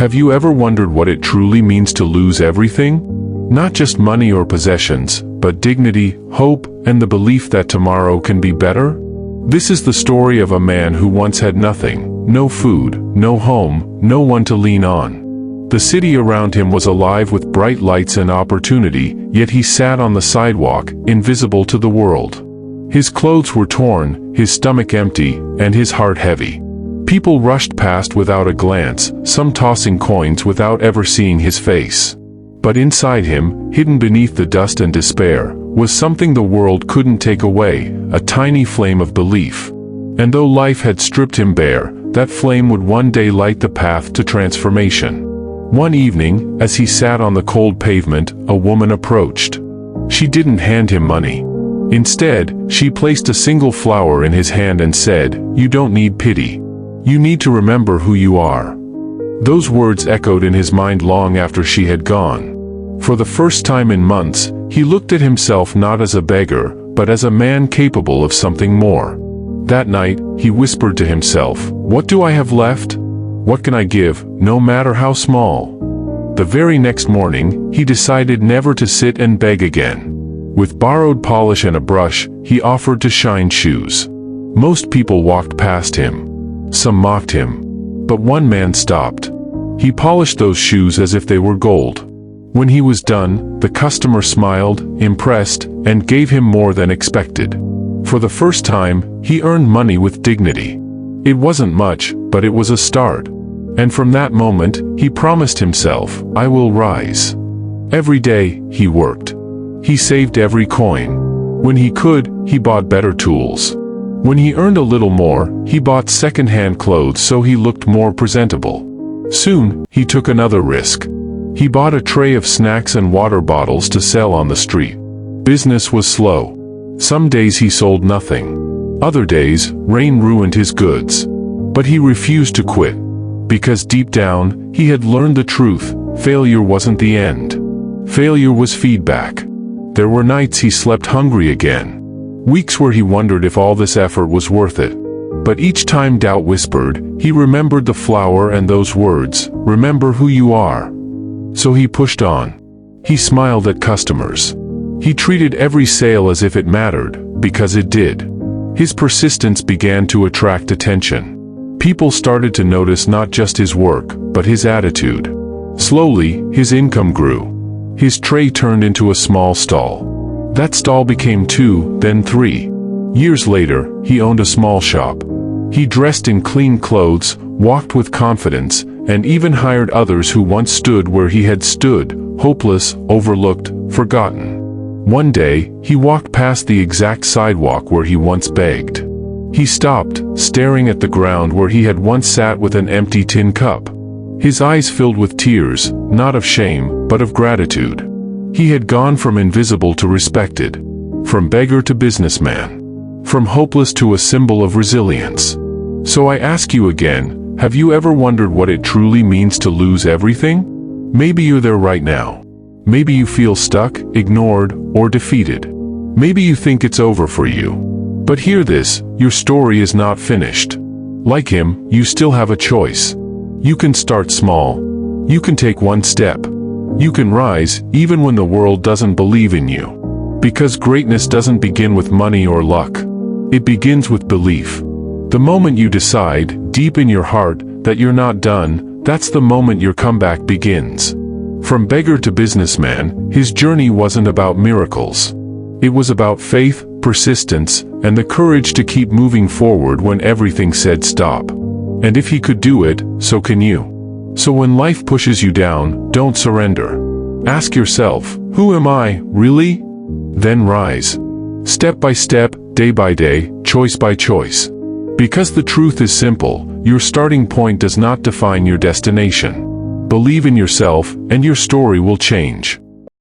Have you ever wondered what it truly means to lose everything? Not just money or possessions, but dignity, hope, and the belief that tomorrow can be better? This is the story of a man who once had nothing, no food, no home, no one to lean on. The city around him was alive with bright lights and opportunity, yet he sat on the sidewalk, invisible to the world. His clothes were torn, his stomach empty, and his heart heavy. People rushed past without a glance, some tossing coins without ever seeing his face. But inside him, hidden beneath the dust and despair, was something the world couldn't take away, a tiny flame of belief. And though life had stripped him bare, that flame would one day light the path to transformation. One evening, as he sat on the cold pavement, a woman approached. She didn't hand him money. Instead, she placed a single flower in his hand and said, "You don't need pity. You need to remember who you are." Those words echoed in his mind long after she had gone. For the first time in months, he looked at himself not as a beggar, but as a man capable of something more. That night, he whispered to himself, "What do I have left? What can I give, no matter how small?" The very next morning, he decided never to sit and beg again. With borrowed polish and a brush, he offered to shine shoes. Most people walked past him. Some mocked him. But one man stopped. He polished those shoes as if they were gold. When he was done, the customer smiled, impressed, and gave him more than expected. For the first time, he earned money with dignity. It wasn't much, but it was a start. And from that moment, he promised himself, "I will rise." Every day, he worked. He saved every coin. When he could, he bought better tools. When he earned a little more, he bought second-hand clothes so he looked more presentable. Soon, he took another risk. He bought a tray of snacks and water bottles to sell on the street. Business was slow. Some days he sold nothing. Other days, rain ruined his goods. But he refused to quit. Because deep down, he had learned the truth: failure wasn't the end. Failure was feedback. There were nights he slept hungry again. Weeks where he wondered if all this effort was worth it. But each time doubt whispered, he remembered the flower and those words, "Remember who you are." So he pushed on. He smiled at customers. He treated every sale as if it mattered, because it did. His persistence began to attract attention. People started to notice not just his work, but his attitude. Slowly, his income grew. His tray turned into a small stall. That stall became 2, then 3. Years later, he owned a small shop. He dressed in clean clothes, walked with confidence, and even hired others who once stood where he had stood, hopeless, overlooked, forgotten. One day, he walked past the exact sidewalk where he once begged. He stopped, staring at the ground where he had once sat with an empty tin cup. His eyes filled with tears, not of shame, but of gratitude. He had gone from invisible to respected, from beggar to businessman, from hopeless to a symbol of resilience. So I ask you again, have you ever wondered what it truly means to lose everything? Maybe you're there right now. Maybe you feel stuck, ignored, or defeated. Maybe you think it's over for you. But hear this, your story is not finished. Like him, you still have a choice. You can start small. You can take one step. You can rise, even when the world doesn't believe in you. Because greatness doesn't begin with money or luck. It begins with belief. The moment you decide, deep in your heart, that you're not done, that's the moment your comeback begins. From beggar to businessman, his journey wasn't about miracles. It was about faith, persistence, and the courage to keep moving forward when everything said stop. And if he could do it, so can you. So when life pushes you down, don't surrender. Ask yourself, who am I, really? Then rise. Step by step, day by day, choice by choice. Because the truth is simple, your starting point does not define your destination. Believe in yourself, and your story will change.